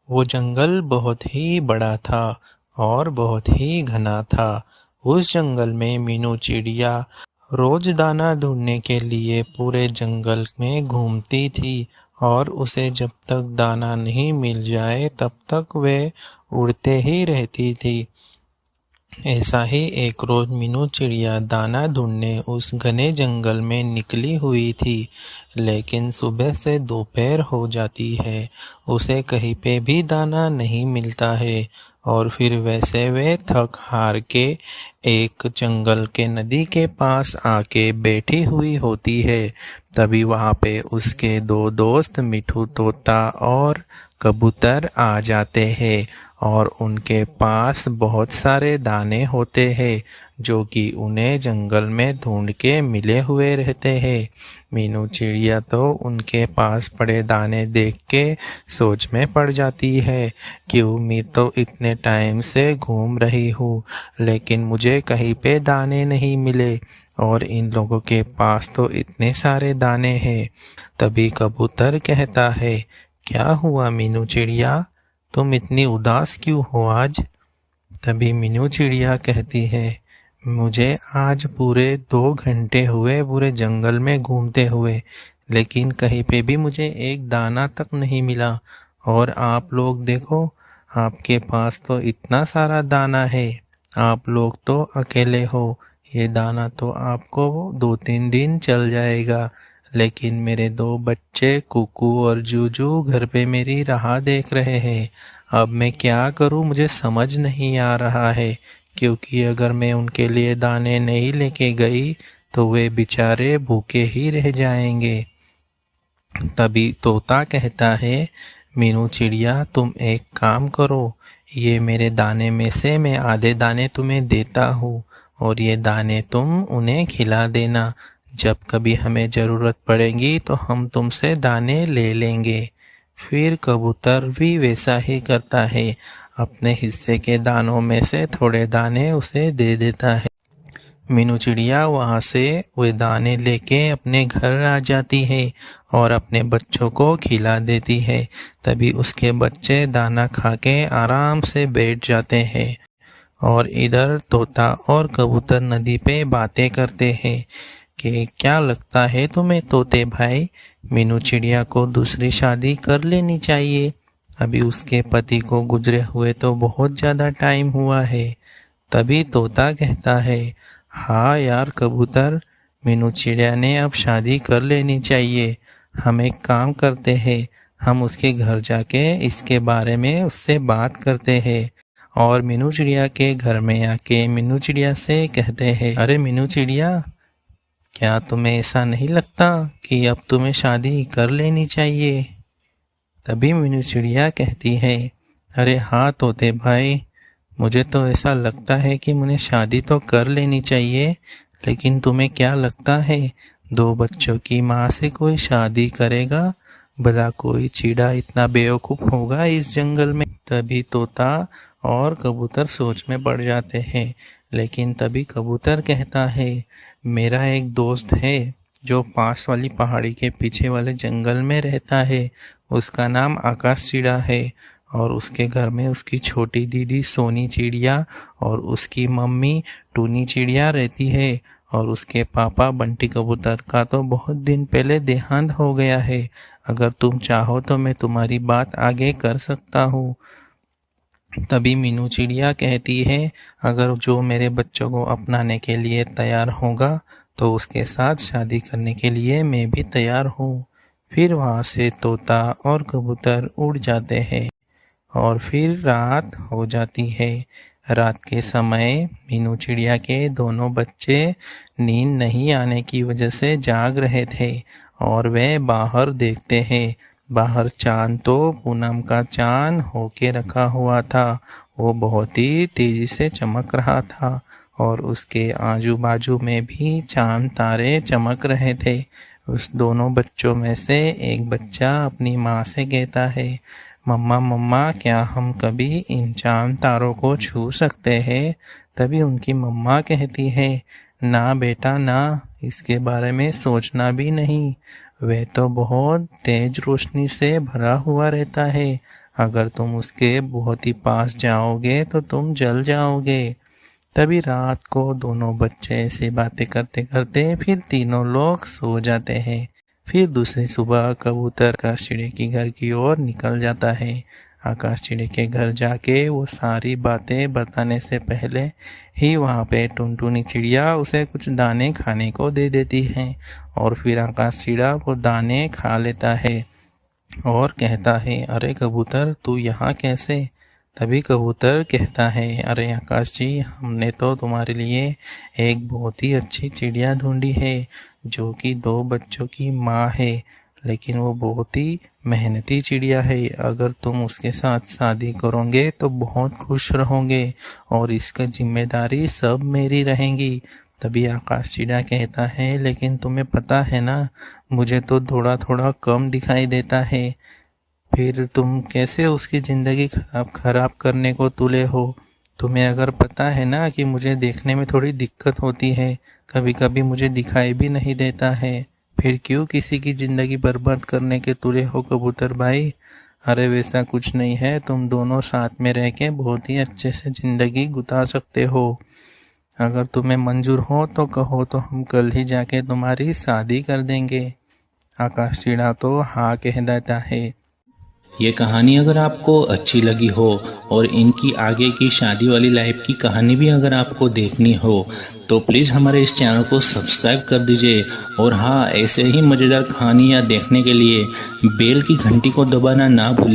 वो जंगल बहुत ही बड़ा था और बहुत ही घना था। उस जंगल में मीनू चिड़िया रोज दाना ढूंढने के लिए पूरे जंगल में घूमती थी और उसे जब तक दाना नहीं मिल जाए तब तक वह उड़ते ही रहती थी। ऐसा ही एक रोज मीनू चिड़िया दाना ढूंढने उस घने जंगल में निकली हुई थी, लेकिन सुबह से दोपहर हो जाती है, उसे कहीं पे भी दाना नहीं मिलता है और फिर वैसे वे थक हार के एक जंगल के नदी के पास आके बैठी हुई होती है। तभी वहाँ पे उसके दो दोस्त मिठू तोता और कबूतर आ जाते हैं और उनके पास बहुत सारे दाने होते हैं जो कि उन्हें जंगल में ढूंढ के मिले हुए रहते हैं। मीनू चिड़िया तो उनके पास पड़े दाने देख के सोच में पड़ जाती है कि मैं तो इतने टाइम से घूम रही हूँ लेकिन मुझे कहीं पे दाने नहीं मिले और इन लोगों के पास तो इतने सारे दाने हैं। तभी कबूतर कहता है, क्या हुआ मीनू चिड़िया, तुम इतनी उदास क्यों हो आज? तभी मीनू चिड़िया कहती है, मुझे आज पूरे 2 घंटे हुए पूरे जंगल में घूमते हुए, लेकिन कहीं पे भी मुझे एक दाना तक नहीं मिला। और आप लोग देखो, आपके पास तो इतना सारा दाना है, आप लोग तो अकेले हो, ये दाना तो आपको 2-3 दिन चल जाएगा, लेकिन मेरे 2 बच्चे कुकू और जूजू घर पे मेरी राह देख रहे हैं। अब मैं क्या करूं, मुझे समझ नहीं आ रहा है, क्योंकि अगर मैं उनके लिए दाने नहीं लेके गई तो वे बेचारे भूखे ही रह जाएंगे। तभी तोता कहता है, मीनू चिड़िया तुम एक काम करो, ये मेरे दाने में से मैं आधे दाने तुम्हें देता हूँ और ये दाने तुम उन्हें खिला देना। जब कभी हमें ज़रूरत पड़ेगी तो हम तुमसे दाने ले लेंगे। फिर कबूतर भी वैसा ही करता है, अपने हिस्से के दानों में से थोड़े दाने उसे दे देता है। मीनू चिड़िया वहाँ से वे दाने लेके अपने घर आ जाती है और अपने बच्चों को खिला देती है। तभी उसके बच्चे दाना खा के आराम से बैठ जाते हैं और इधर तोता और कबूतर नदी पे बातें करते हैं कि क्या लगता है तुम्हें तोते भाई, मीनू चिड़िया को दूसरी शादी कर लेनी चाहिए। अभी उसके पति को गुजरे हुए तो बहुत ज़्यादा टाइम हुआ है। तभी तोता कहता है, हाँ यार कबूतर, मीनू चिड़िया ने अब शादी कर लेनी चाहिए। हम एक काम करते हैं, हम उसके घर जाके इसके बारे में उससे बात करते हैं और मीनू चिड़िया के घर में आके मीनू चिड़िया से कहते हैं, अरे मीनू चिड़िया, क्या तुम्हें ऐसा नहीं लगता कि अब तुम्हें शादी कर लेनी चाहिए? तभी मीनू चिड़िया कहती है, अरे हाँ तोते भाई, मुझे तो ऐसा लगता है कि मुझे शादी तो कर लेनी चाहिए, लेकिन तुम्हें क्या लगता है 2 बच्चों की माँ से कोई शादी करेगा? भला कोई चिड़ा इतना बेवकूफ़ होगा इस जंगल में? तभी तोता और कबूतर सोच में पड़ जाते हैं, लेकिन तभी कबूतर कहता है, मेरा एक दोस्त है जो पास वाली पहाड़ी के पीछे वाले जंगल में रहता है, उसका नाम आकाश चिड़ा है और उसके घर में उसकी छोटी दीदी सोनी चिड़िया और उसकी मम्मी टूनी चिड़िया रहती है और उसके पापा बंटी कबूतर का तो बहुत दिन पहले देहांत हो गया है। अगर तुम चाहो तो मैं तुम्हारी बात आगे कर सकता हूँ। तभी मीनू चिड़िया कहती है, अगर जो मेरे बच्चों को अपनाने के लिए तैयार होगा तो उसके साथ शादी करने के लिए मैं भी तैयार हूँ। फिर वहाँ से तोता और कबूतर उड़ जाते हैं और फिर रात हो जाती है। रात के समय मीनू चिड़िया के दोनों बच्चे नींद नहीं आने की वजह से जाग रहे थे और वे बाहर देखते हैं। बाहर चांद तो पूनम का चांद होके रखा हुआ था, वो बहुत ही तेजी से चमक रहा था और उसके आजू बाजू में भी चांद तारे चमक रहे थे। उस दोनों बच्चों में से एक बच्चा अपनी माँ से कहता है, मम्मा मम्मा, क्या हम कभी इन चांद तारों को छू सकते हैं? तभी उनकी मम्मा कहती है, ना बेटा ना, इसके बारे में सोचना भी नहीं। वह तो बहुत तेज रोशनी से भरा हुआ रहता है। अगर तुम उसके बहुत ही पास जाओगे तो तुम जल जाओगे। तभी रात को दोनों बच्चे ऐसी बातें करते करते फिर तीनों लोग सो जाते हैं। फिर दूसरी सुबह कबूतर आकाश चिड़िया के घर की ओर निकल जाता है। आकाश चिड़िया के घर जाके वो सारी बातें बताने से पहले ही वहाँ पे टुनटुनी चिड़िया उसे कुछ दाने खाने को दे देती है और फिर आकाश चिड़िया वो दाने खा लेता है और कहता है, अरे कबूतर तू यहाँ कैसे? तभी कबूतर कहता है, अरे आकाश जी, हमने तो तुम्हारे लिए एक बहुत ही अच्छी चिड़िया ढूंढी है जो कि 2 बच्चों की माँ है, लेकिन वो बहुत ही मेहनती चिड़िया है। अगर तुम उसके साथ शादी करोगे तो बहुत खुश रहोगे और इसका जिम्मेदारी सब मेरी रहेंगी। तभी आकाश चिड़िया कहता है, लेकिन तुम्हें पता है ना, मुझे तो थोड़ा थोड़ा कम दिखाई देता है, फिर तुम कैसे उसकी ज़िंदगी खराब करने को तुले हो? तुम्हें अगर पता है ना कि मुझे देखने में थोड़ी दिक्कत होती है, कभी कभी मुझे दिखाई भी नहीं देता है, फिर क्यों किसी की ज़िंदगी बर्बाद करने के तुले हो कबूतर भाई? अरे वैसा कुछ नहीं है, तुम दोनों साथ में रह के बहुत ही अच्छे से ज़िंदगी गुजार सकते हो। अगर तुम्हें मंजूर हो तो कहो तो हम कल ही जाके तुम्हारी शादी कर देंगे। आकाश चिड़ा तो हाँ कह देता है। ये कहानी अगर आपको अच्छी लगी हो और इनकी आगे की शादी वाली लाइफ की कहानी भी अगर आपको देखनी हो तो प्लीज़ हमारे इस चैनल को सब्सक्राइब कर दीजिए। और हाँ, ऐसे ही मज़ेदार कहानियाँ देखने के लिए बेल की घंटी को दबाना ना भूलिए।